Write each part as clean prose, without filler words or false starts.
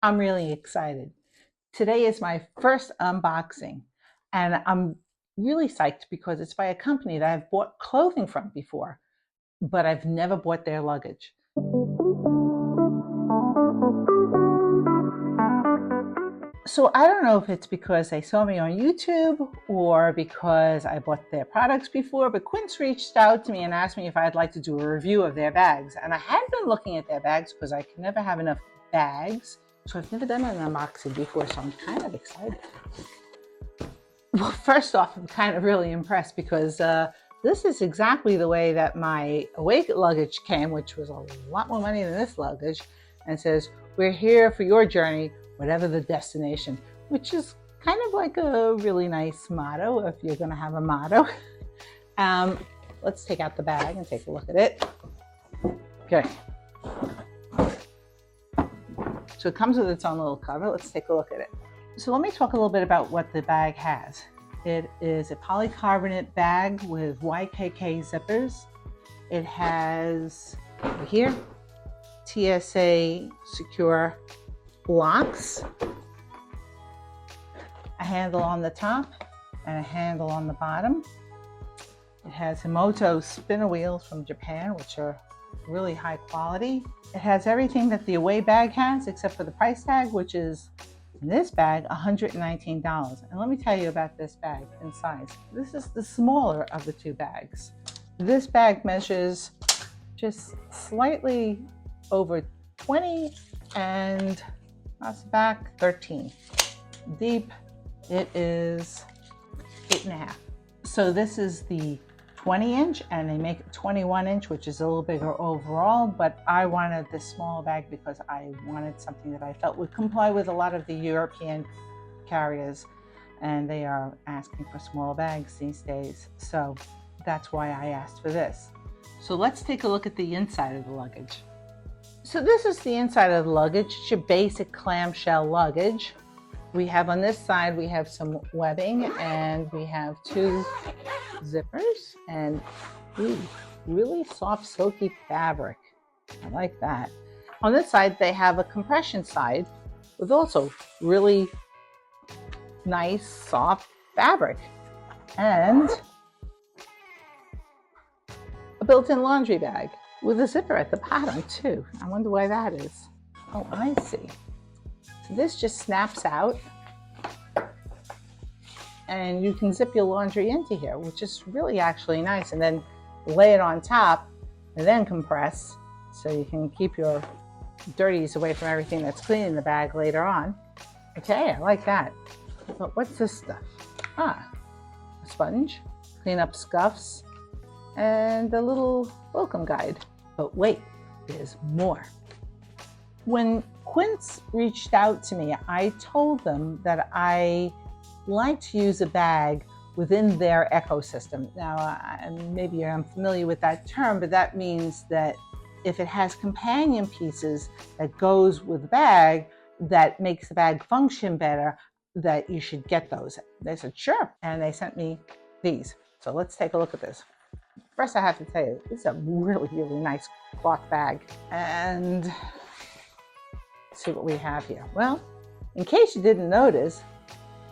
I'm really excited. Today is my first unboxing, and I'm really psyched because it's by a company that I've bought clothing from before, but I've never bought their luggage. So I don't know if it's because they saw me on YouTube or because I bought their products before, but Quince reached out to me and asked me if I'd like to do a review of their bags. And I had been looking at their bags because I can never have enough bags. So I've never done an unboxing before, so I'm kind of excited. Well, first off, I'm kind of really impressed because this is exactly the way that my Away luggage came, which was a lot more money than this luggage, and says, "We're here for your journey, whatever the destination," which is kind of like a really nice motto if you're going to have a motto. Let's take out the bag and take a look at it. Okay. So it comes with its own little cover. Let's take a look at it. So let me talk a little bit about what the bag has. It is a polycarbonate bag with YKK zippers. It has over here TSA secure locks, a handle on the top and a handle on the bottom. It has Himoto spinner wheels from Japan, which are really high quality. It has everything that the Away bag has except for the price tag, which is in this bag $119. And let me tell you about this bag in size. This is the smaller of the two bags. This bag measures just slightly over 20 and across the back 13. Deep, it is 8.5. So this is the 20-inch, and they make a 21-inch, which is a little bigger overall, but I wanted this small bag because I wanted something that I felt would comply with a lot of the European carriers, and they are asking for small bags these days. So that's why I asked for this. So let's take a look at the inside of the luggage. So this is the inside of the luggage. It's your basic clamshell luggage. We have on this side, we have some webbing, and we have two zippers and really soft, silky fabric. I like that. On this side, they have a compression side with also really nice, soft fabric and a built-in laundry bag with a zipper at the bottom too. I wonder why that is. Oh, I see. So this just snaps out and you can zip your laundry into here, which is really actually nice, and then lay it on top and then compress so you can keep your dirties away from everything that's clean in the bag later on. Okay, I like that. But what's this stuff? A sponge, clean up scuffs, and a little welcome guide. But wait, there's more. When Quince reached out to me, I told them that I like to use a bag within their ecosystem. Now, maybe you're unfamiliar with that term, but that means that if it has companion pieces that goes with the bag that makes the bag function better, that you should get those. They said, sure. And they sent me these. So let's take a look at this. First, I have to tell you, this is a really, really nice cloth bag. And let's see what we have here. Well, in case you didn't notice,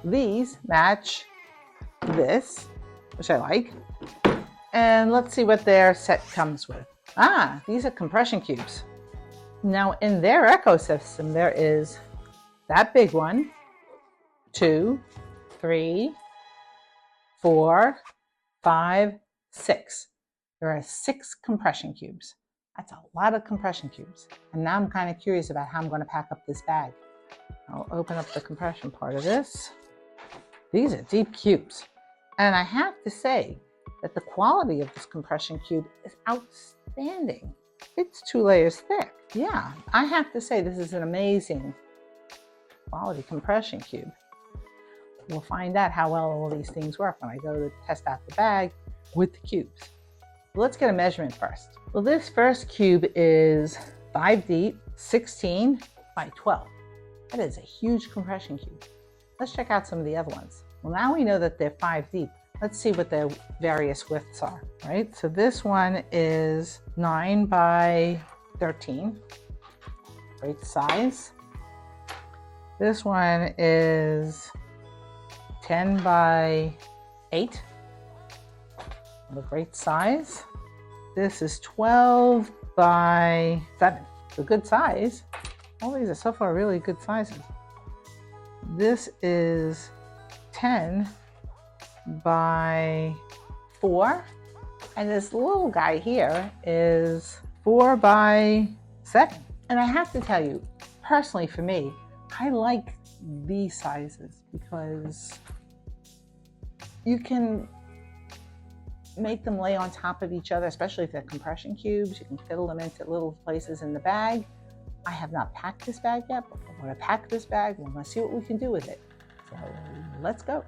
these match this, which I like. And let's see what their set comes with. These are compression cubes. Now, in their ecosystem, there is that big one, 2, 3, 4, 5, 6. There are 6 compression cubes. That's a lot of compression cubes. And now I'm kind of curious about how I'm going to pack up this bag. I'll open up the compression part of this. These are deep cubes. And I have to say that the quality of this compression cube is outstanding. It's 2 layers thick. Yeah, I have to say this is an amazing quality compression cube. We'll find out how well all these things work when I go to test out the bag with the cubes. Let's get a measurement first. Well, this first cube is 5 deep, 16 by 12. That is a huge compression cube. Let's check out some of the other ones. Well, now we know that they're 5 deep. Let's see what their various widths are, right? So this one is 9 by 13. Great size. This one is 10 by 8, a great size. This is 12 by 7, a good size. All these are so far really good sizes. This is 10 by 4, and this little guy here is 4 by 7. And I have to tell you, personally for me, I like these sizes because you can make them lay on top of each other, especially if they're compression cubes. You can fiddle them into little places in the bag. I have not packed this bag yet, but I want to pack this bag. We're going to see what we can do with it. So let's go.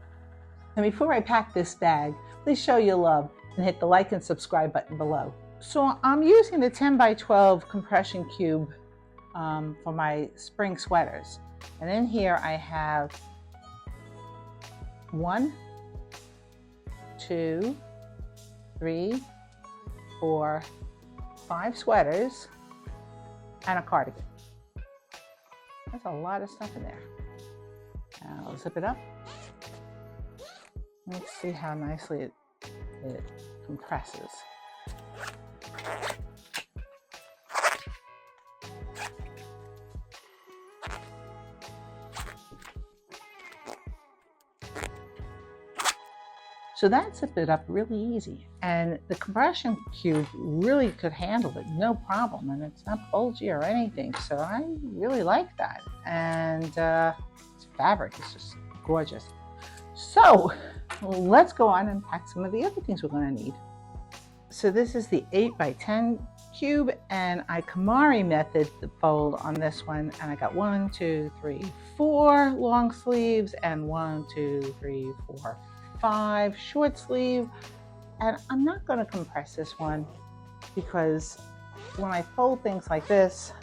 And before I pack this bag, please show your love and hit the like and subscribe button below. So I'm using the 10 by 12 compression cube for my spring sweaters. And in here I have 1, 2, 3, 4, 5 sweaters and a cardigan. That's a lot of stuff in there. Now I'll zip it up. Let's see how nicely it compresses. So that zipped it up really easy. And the compression cube really could handle it, no problem. And it's not bulgy or anything. So I really like that. And its fabric is just gorgeous. So let's go on and pack some of the other things we're going to need. So this is the 8 by 10 cube, and I Kamari method the fold on this one. And I got 1, 2, 3, 4 long sleeves and 1, 2, 3, 4, 5 short sleeve. And I'm not going to compress this one because when I fold things like this,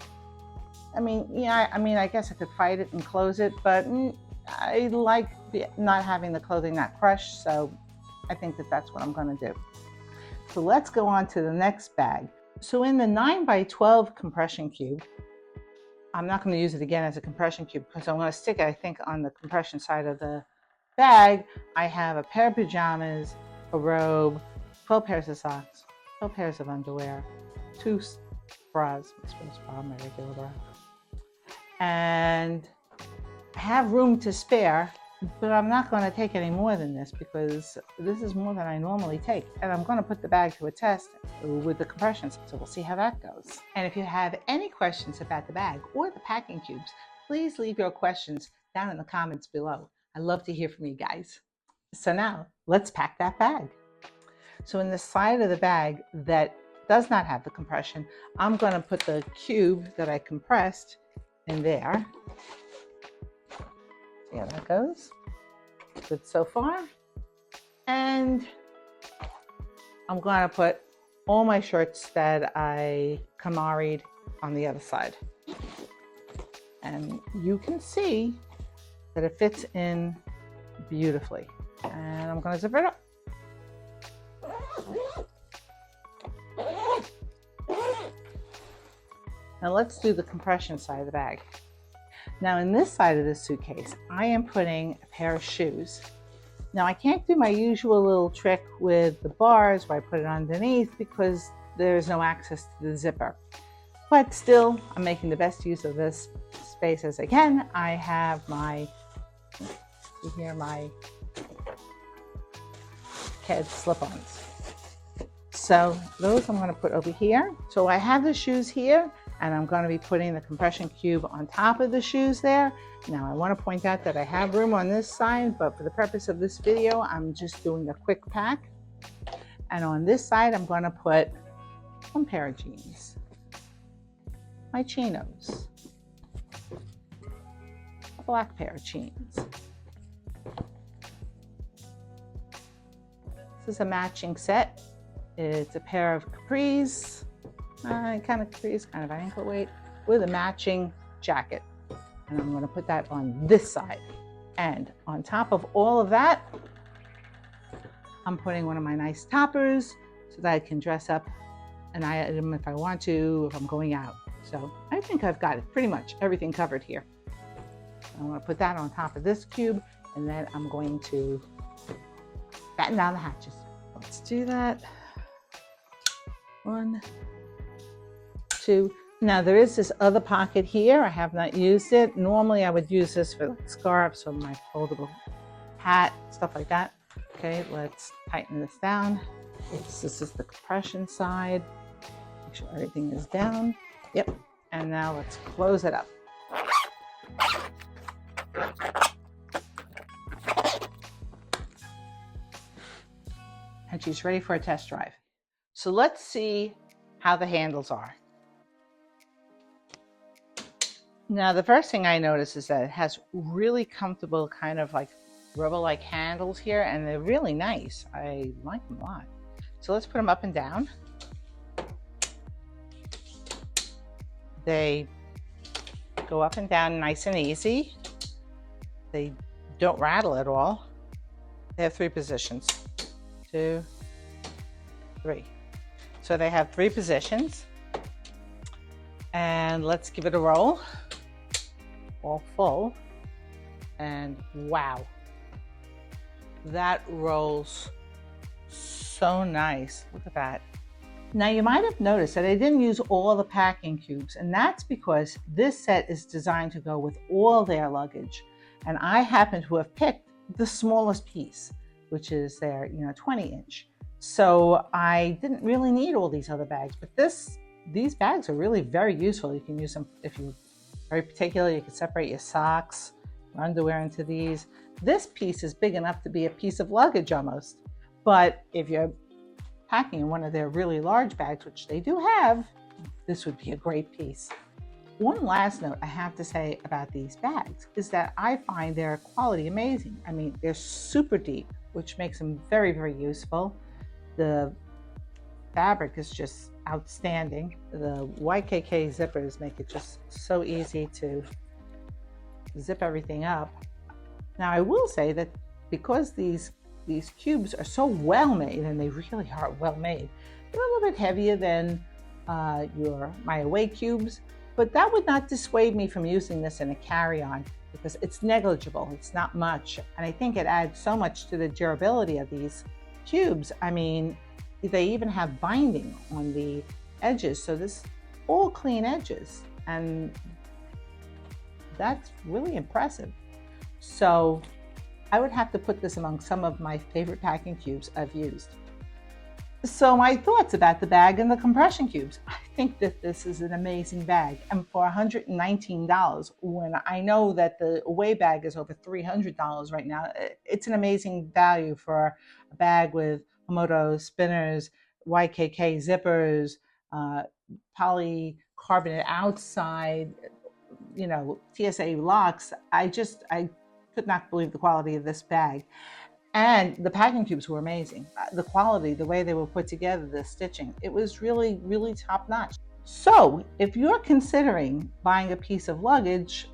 I guess I could fight it and close it, but I like not having the clothing not crushed, so I think that that's what I'm going to do. So let's go on to the next bag. So in the 9 by 12 compression cube, I'm not going to use it again as a compression cube because I'm going to stick it, I think, on the compression side of the bag. I have a pair of pajamas, a robe, 12 pairs of socks, 12 pairs of underwear, 2 bras, this one's bra, my regular bra, and I have room to spare, but I'm not going to take any more than this because this is more than I normally take. And I'm going to put the bag to a test with the compressions, so we'll see how that goes. And if you have any questions about the bag or the packing cubes, please leave your questions down in the comments below. I love to hear from you guys. So now let's pack that bag. So in the side of the bag that does not have the compression, I'm going to put the cube that I compressed in there. See how that goes? Good so far. And I'm going to put all my shirts that I Kamari'd on the other side. And you can see that it fits in beautifully. And I'm going to zip it up. Now let's do the compression side of the bag. Now in this side of the suitcase, I am putting a pair of shoes. Now I can't do my usual little trick with the bars where I put it underneath because there's no access to the zipper. But still, I'm making the best use of this space as I can. I have my Keds slip-ons. So those I'm going to put over here. So I have the shoes here, and I'm going to be putting the compression cube on top of the shoes there. Now I want to point out that I have room on this side, but for the purpose of this video, I'm just doing a quick pack. And on this side, I'm going to put one pair of jeans, my chinos, a black pair of jeans. This is a matching set. It's a pair of capris, kind of capris, kind of ankle weight, with a matching jacket. And I'm going to put that on this side. And on top of all of that, I'm putting one of my nice toppers so that I can dress up an item if I want to, if I'm going out. So I think I've got it pretty much everything covered here. I'm going to put that on top of this cube, and then I'm going to batten down the hatches. Let's do that. 1, 2. Now there is this other pocket here. I have not used it. Normally I would use this for like scarves or my foldable hat, stuff like that. Okay, let's tighten this down. This is the compression side. Make sure everything is down. Yep. And now let's close it up. And she's ready for a test drive. So let's see how the handles are. Now, the first thing I notice is that it has really comfortable kind of like rubber-like handles here, and they're really nice. I like them a lot. So let's put them up and down. They go up and down nice and easy. They don't rattle at all. They have 3 positions. 2, 3. So they have 3 positions. And let's give it a roll. All full, and wow, that rolls so nice. Look at that. Now you might have noticed that I didn't use all the packing cubes, and that's because this set is designed to go with all their luggage, and I happen to have picked the smallest piece, which is their 20-inch. So I didn't really need all these other bags, but these bags are really very useful. You can use them if you're very particular. You can separate your socks, your underwear into these. This piece is big enough to be a piece of luggage almost. But if you're packing in one of their really large bags, which they do have, this would be a great piece. One last note I have to say about these bags is that I find their quality amazing. I mean, they're super deep, which makes them very, very useful. The fabric is just outstanding. The YKK zippers make it just so easy to zip everything up. Now I will say that because these cubes are so well made, and they really are well made, they're a little bit heavier than my Away cubes, but that would not dissuade me from using this in a carry-on because it's negligible, it's not much, and I think it adds so much to the durability of these cubes. I mean, they even have binding on the edges, so this all clean edges, and that's really impressive. So I would have to put this among some of my favorite packing cubes I've used. So my thoughts about the bag and the compression cubes. I think that this is an amazing bag, and for $119, when I know that the Away bag is over $300 right now, it's an amazing value for a bag with Komodo spinners, YKK zippers, polycarbonate outside, TSA locks. I could not believe the quality of this bag. And the packing cubes were amazing. The quality, the way they were put together, the stitching, it was really, really top notch. So if you're considering buying a piece of luggage,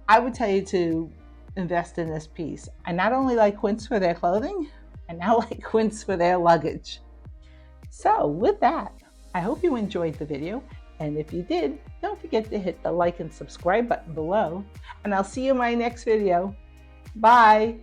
I would tell you to invest in this piece. I not only like Quince for their clothing, I now like Quince for their luggage. So with that, I hope you enjoyed the video. And if you did, don't forget to hit the like and subscribe button below. And I'll see you in my next video. Bye.